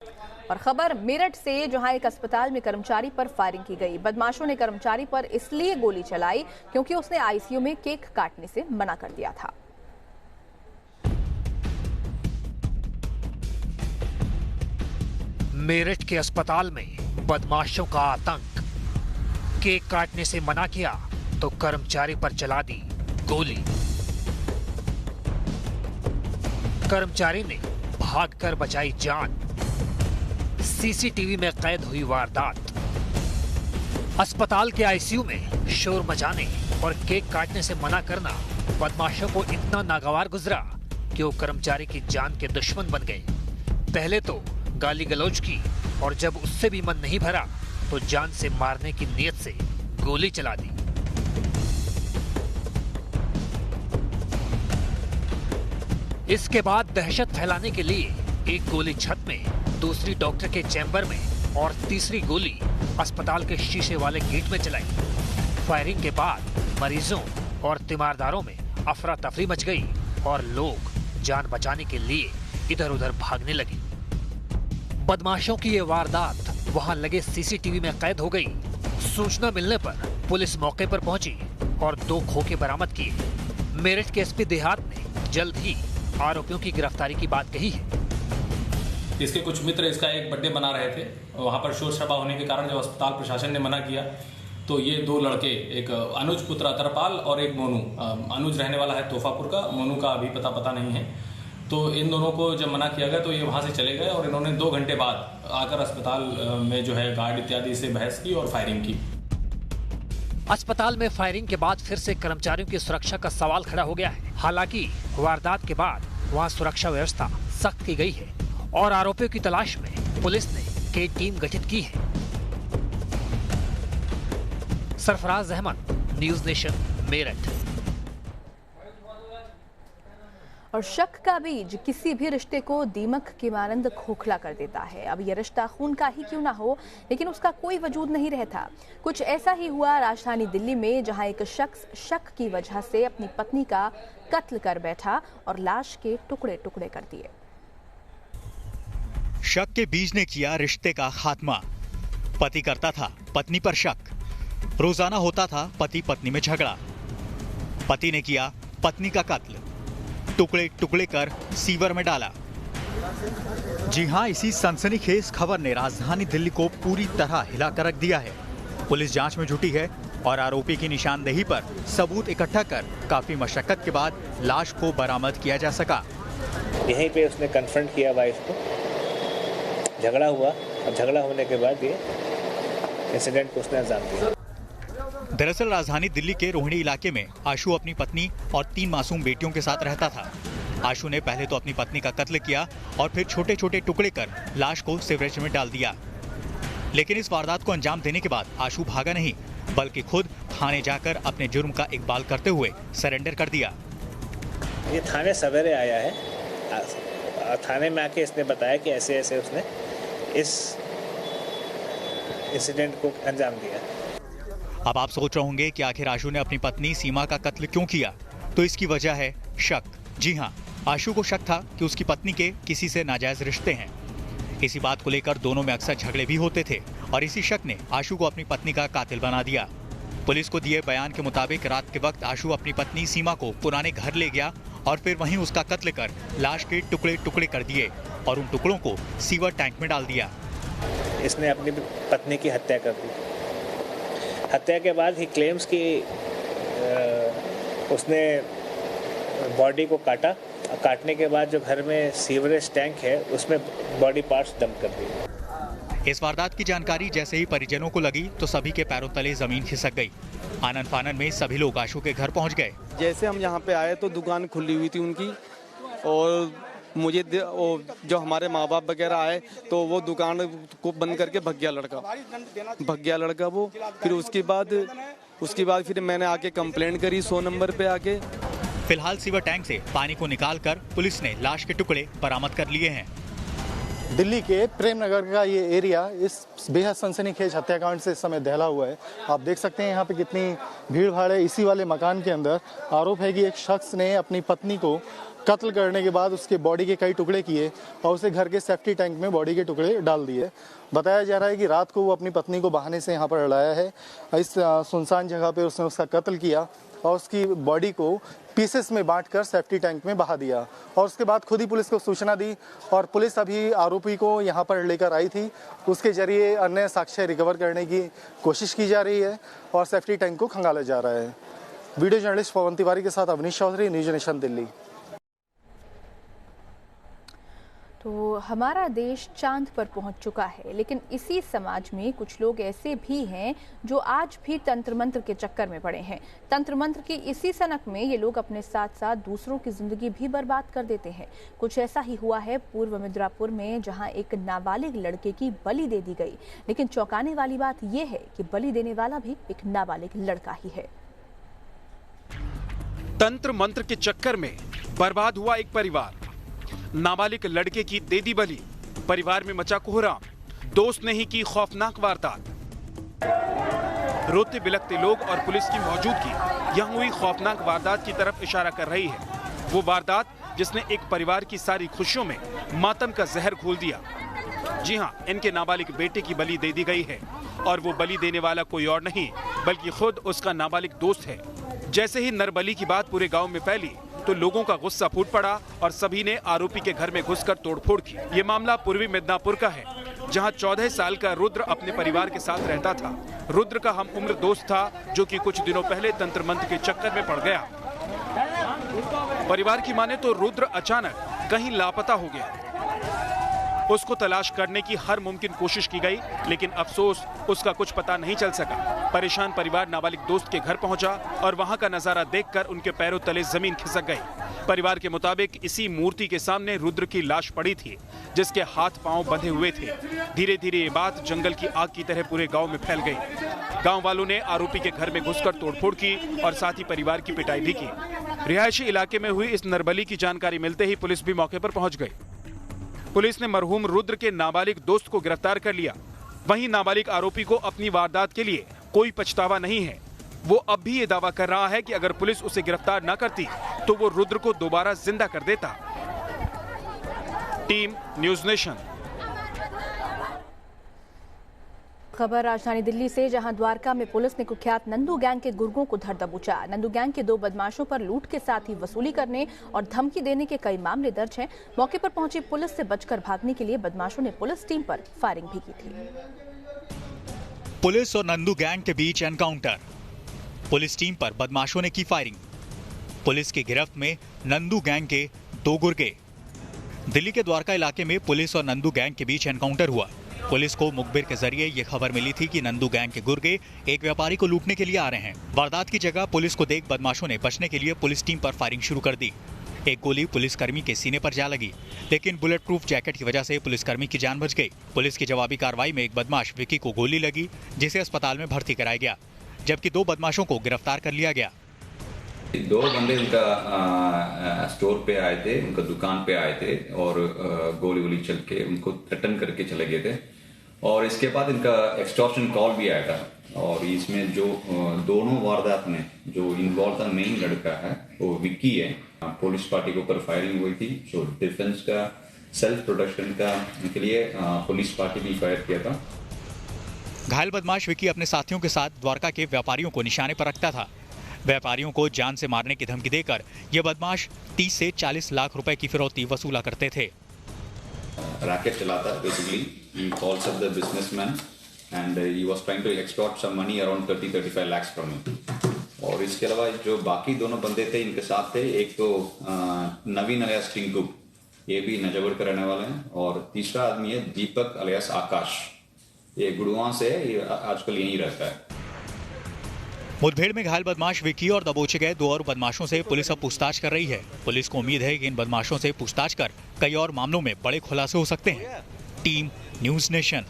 और खबर मेरठ से, जहां एक अस्पताल में कर्मचारी पर फायरिंग की गई। बदमाशों ने कर्मचारी पर इसलिए गोली चलाई क्योंकि उसने आईसीयू में केक काटने से मना कर दिया था। मेरठ के अस्पताल में बदमाशों का आतंक। केक काटने से मना किया तो कर्मचारी पर चला दी गोली। कर्मचारी ने भागकर बचाई जान। सीसीटीवी में कैद हुई वारदात। अस्पताल के आईसीयू में शोर मचाने और केक काटने से मना करना बदमाशों को इतना नागवार गुजरा कि वो कर्मचारी की जान के दुश्मन बन गए। पहले तो गाली गलौज की और जब उससे भी मन नहीं भरा तो जान से मारने की नीयत से गोली चला दी। इसके बाद दहशत फैलाने के लिए एक गोली छत में, दूसरी डॉक्टर के चैम्बर में और तीसरी गोली अस्पताल के शीशे वाले गेट में चलाई। फायरिंग के बाद मरीजों और तीमारदारों में अफरा तफरी मच गई और लोग जान बचाने के लिए इधर उधर भागने लगे। बदमाशों की ये वारदात वहां लगे सीसीटीवी में कैद हो गई। सूचना मिलने पर पुलिस मौके पर पहुंची और 2 खोखे बरामद किए। मेरठ के एसपी देहात ने जल्द ही आरोपियों की गिरफ्तारी की बात कही है। इसके कुछ मित्र इसका एक बर्थडे मना रहे थे। वहां पर शोर शराबा होने के कारण जब अस्पताल प्रशासन ने मना किया तो ये 2 लड़के, एक अनुज पुत्र अतरपाल और एक मोनू। अनुज रहने वाला है तोहफापुर का, मोनू का अभी पता नहीं है। तो इन दोनों को जब मना किया गया तो ये वहां से चले गए और इन्होंने 2 घंटे बाद आकर अस्पताल में जो है गार्ड इत्यादि से बहस की और फायरिंग की। अस्पताल में फायरिंग के बाद फिर से कर्मचारियों की सुरक्षा का सवाल खड़ा हो गया है। हालांकि वारदात के बाद वहां सुरक्षा व्यवस्था सख्त की गई है और आरोपियों की तलाश में पुलिस ने कई टीम गठित की है। Sarfaraz Ahmed, News Nation, Meerut. और शक का बीज किसी भी रिश्ते को दीमक की मानंद खोखला कर देता है। अब यह रिश्ता खून का ही क्यों ना हो, लेकिन उसका कोई वजूद नहीं रहता। कुछ ऐसा ही हुआ राजधानी दिल्ली में, जहां एक शख्स शक की वजह से अपनी पत्नी का कत्ल कर बैठा और लाश के टुकड़े टुकड़े कर दिए। शक के बीज ने किया रिश्ते का खात्मा। पति करता था पत्नी पर शक। रोजाना होता था पति पत्नी में झगड़ा। पति ने किया पत्नी का कत्ल, टुकड़े टुकड़े कर सीवर में डाला। जी हां, इसी सनसनीखेज खबर ने राजधानी दिल्ली को पूरी तरह हिलाकर रख दिया है। पुलिस जांच में जुटी है और आरोपी की निशानदेही पर सबूत इकट्ठा कर काफी मशक्कत के बाद लाश को बरामद किया जा सका। यहीं पे उसने कन्फ्रंट किया वाइफ को, झगड़ा हुआ और झगड़ा होने के बाद ये इंसिडेंट को उसने अंजाम दिया। दरअसल राजधानी दिल्ली के रोहिणी इलाके में आशु अपनी पत्नी और 3 मासूम बेटियों के साथ रहता था। आशु ने पहले तो अपनी पत्नी का कत्ल किया और फिर छोटे छोटे टुकड़े कर लाश को सीवरेज में डाल दिया। लेकिन इस वारदात को अंजाम देने के बाद आशु भागा नहीं, बल्कि खुद थाने जाकर अपने जुर्म का इकबाल करते हुए सरेंडर कर दिया। ये थाने सवेरे आया है। थाने में आके इसने बताया कि ऐसे ऐसे उसने इस इंसिडेंट को अंजाम दिया। अब आप सोच रहे होंगे कि आखिर आशु ने अपनी पत्नी सीमा का कत्ल क्यों किया? तो इसकी वजह है शक। जी हां, आशु को शक था कि उसकी पत्नी के किसी से नाजायज रिश्ते हैं। इसी बात को लेकर दोनों में अक्सर झगड़े भी होते थे और इसी शक ने आशु को अपनी पत्नी का कातिल बना दिया। पुलिस को दिए बयान के मुताबिक रात के वक्त आशु अपनी पत्नी सीमा को पुराने घर ले गया और फिर वहीं उसका कत्ल कर लाश के टुकड़े टुकड़े कर दिए और उन टुकड़ों को सीवर टैंक में डाल दिया। इसने अपनी पत्नी की हत्या कर दी। हत्या के बाद ही क्लेम्स की उसने बॉडी को काटा। काटने के बाद जो घर में सीवरेज टैंक है उसमें बॉडी पार्ट्स डंप कर दिए। इस वारदात की जानकारी जैसे ही परिजनों को लगी तो सभी के पैरों तले जमीन खिसक गई। आनन फानन में सभी लोग आशु के घर पहुंच गए। जैसे हम यहाँ पे आए तो दुकान खुली हुई थी उनकी और मुझे जो हमारे माँ बाप वगैरह आए तो वो दुकान को बंद करके भग गया लड़का वो। फिर उसके बाद फिर मैंने आके कंप्लेंट करी 100 नंबर पे आके। फिलहाल सीवर टैंक से पानी को निकालकर पुलिस ने लाश के टुकड़े बरामद कर लिए हैं। दिल्ली के प्रेम नगर का ये एरिया इस बेहद सनसनीखेज हत्याकांड से इस समय दहला हुआ है। आप देख सकते हैं यहाँ पे कितनी भीड़ भाड़ है। इसी वाले मकान के अंदर आरोप है कि एक शख्स ने अपनी पत्नी को कत्ल करने के बाद उसके बॉडी के कई टुकड़े किए और उसे घर के सेफ्टी टैंक में बॉडी के टुकड़े डाल दिए। बताया जा रहा है कि रात को वो अपनी पत्नी को बहाने से यहाँ पर लाया है। इस सुनसान जगह पे उसने उसका कत्ल किया और उसकी बॉडी को पीसेस में बांटकर सेफ्टी टैंक में बहा दिया और उसके बाद खुद ही पुलिस को सूचना दी और पुलिस अभी आरोपी को यहाँ पर लेकर आई थी। उसके जरिए अन्य साक्ष्य रिकवर करने की कोशिश की जा रही है और सेफ्टी टैंक को खंगाला जा रहा है। वीडियो जर्नलिस्ट पवन तिवारी के साथ अवनीश चौधरी, न्यूज नेशन दिल्ली। तो हमारा देश चांद पर पहुंच चुका है, लेकिन इसी समाज में कुछ लोग ऐसे भी हैं जो आज भी तंत्र मंत्र के चक्कर में पड़े हैं। तंत्र मंत्र की इसी सनक में ये लोग अपने साथ साथ दूसरों की जिंदगी भी बर्बाद कर देते हैं। कुछ ऐसा ही हुआ है पूर्व मिदनापुर में, जहां एक नाबालिग लड़के की बलि दे दी गई। लेकिन चौंकाने वाली बात यह है कि बलि देने वाला भी एक नाबालिग लड़का ही है। तंत्र मंत्र के चक्कर में बर्बाद हुआ एक परिवार, नाबालिग लड़के की दे दी बलि, परिवार में मचा कोहराम, दोस्त ने ही की खौफनाक वारदात। रोते बिलखते लोग और पुलिस की मौजूदगी यहां हुई खौफनाक वारदात की तरफ इशारा कर रही है। वो वारदात जिसने एक परिवार की सारी खुशियों में मातम का जहर घोल दिया। जी हां, इनके नाबालिग बेटे की बलि दे दी गई है और वो बलि देने वाला कोई और नहीं बल्कि खुद उसका नाबालिग दोस्त है। जैसे ही नरबली की बात पूरे गांव में फैली तो लोगों का गुस्सा फूट पड़ा और सभी ने आरोपी के घर में घुसकर तोड़फोड़ की। ये मामला पूर्वी मिदनापुर का है, जहां 14 साल का रुद्र अपने परिवार के साथ रहता था। रुद्र का हम उम्र दोस्त था जो कि कुछ दिनों पहले तंत्र मंत्र के चक्कर में पड़ गया। परिवार की माने तो रुद्र अचानक कहीं लापता हो गया। उसको तलाश करने की हर मुमकिन कोशिश की गई, लेकिन अफसोस उसका कुछ पता नहीं चल सका। परेशान परिवार नाबालिग दोस्त के घर पहुंचा और वहां का नजारा देखकर उनके पैरों तले जमीन खिसक गई। परिवार के मुताबिक इसी मूर्ति के सामने रुद्र की लाश पड़ी थी, जिसके हाथ पांव बंधे हुए थे। धीरे धीरे ये बात जंगल की आग की तरह पूरे गाँव में फैल गई। गाँव वालों ने आरोपी के घर में घुसकर तोड़फोड़ की और साथ ही परिवार की पिटाई भी की। रिहायशी इलाके में हुई इस नरबली की जानकारी मिलते ही पुलिस भी मौके पर पहुंच गई। पुलिस ने मरहूम रुद्र के नाबालिग दोस्त को गिरफ्तार कर लिया। वहीं नाबालिग आरोपी को अपनी वारदात के लिए कोई पछतावा नहीं है। वो अब भी ये दावा कर रहा है कि अगर पुलिस उसे गिरफ्तार न करती तो वो रुद्र को दोबारा जिंदा कर देता। Team news nation. खबर राजधानी दिल्ली से, जहां द्वारका में पुलिस ने कुख्यात नंदू गैंग के गुर्गों को धर दबोचा। नंदू गैंग के 2 बदमाशों पर लूट के साथ ही वसूली करने और धमकी देने के कई मामले दर्ज हैं। मौके पर पहुंची पुलिस से बचकर भागने के लिए बदमाशों ने पुलिस टीम पर फायरिंग भी की थी। पुलिस और नंदू गैंग के बीच एनकाउंटर, पुलिस टीम पर बदमाशों ने की फायरिंग। पुलिस की गिरफ्त में नंदू गैंग के 2 गुर्गे। दिल्ली के द्वारका इलाके में पुलिस और नंदू गैंग के बीच एनकाउंटर हुआ। पुलिस को मुखबिर के जरिए ये खबर मिली थी कि नंदू गैंग के गुर्गे एक व्यापारी को लूटने के लिए आ रहे हैं। वारदात की जगह पुलिस को देख बदमाशों ने बचने के लिए पुलिस टीम पर फायरिंग शुरू कर दी। एक गोली पुलिसकर्मी के सीने पर जा लगी, लेकिन बुलेट प्रूफ जैकेट की वजह से पुलिसकर्मी की जान बच गई। पुलिस की जवाबी कार्रवाई में एक बदमाश विकी को गोली लगी, जिसे अस्पताल में भर्ती कराया गया, जबकि 2 बदमाशों को गिरफ्तार कर लिया गया। 2 बंदे उनका स्टोर पे आए थे, उनका दुकान पे आए थे और गोली वोली चल के उनको थ्रेटन करके चले गए थे। और इसके बाद इनका एक्सटॉर्शन कॉल भी आया था और इसमें जो दोनों वारदात में जो इन्वॉल्व था मेन लड़का है वो विक्की है। पुलिस पार्टी के ऊपर फायरिंग हुई थी, जो डिफेंस का सेल्फ प्रोटेक्शन का के लिए पुलिस पार्टी भी फायर किया था। घायल बदमाश विक्की अपने साथियों के साथ द्वारका के व्यापारियों को निशाने पर रखता था। व्यापारियों को जान से मारने की धमकी देकर ये बदमाश 30 से 40 लाख रुपए की फिरौती वसूला करते थे। रैकेट चलाता है basically. He calls up the businessman and he was trying to extort some money around 30-35 lakhs from him. और इसके अलावा जो बाकी दोनों बंदे थे इनके साथ थे, एक तो नवीन अलियास टिंकू, ये भी नजबड़ का रहने वाले हैं, और तीसरा आदमी है दीपक अलियास आकाश, ये गुड़गांव से है, ये आजकल यहीं रहता है। मुठभेड़ में घायल बदमाश विक्की और दबोचे गए 2 और बदमाशों से पुलिस अब पूछताछ कर रही है। पुलिस को उम्मीद है कि इन बदमाशों से पूछताछ कर कई और मामलों में बड़े खुलासे हो सकते हैं। Team news nation.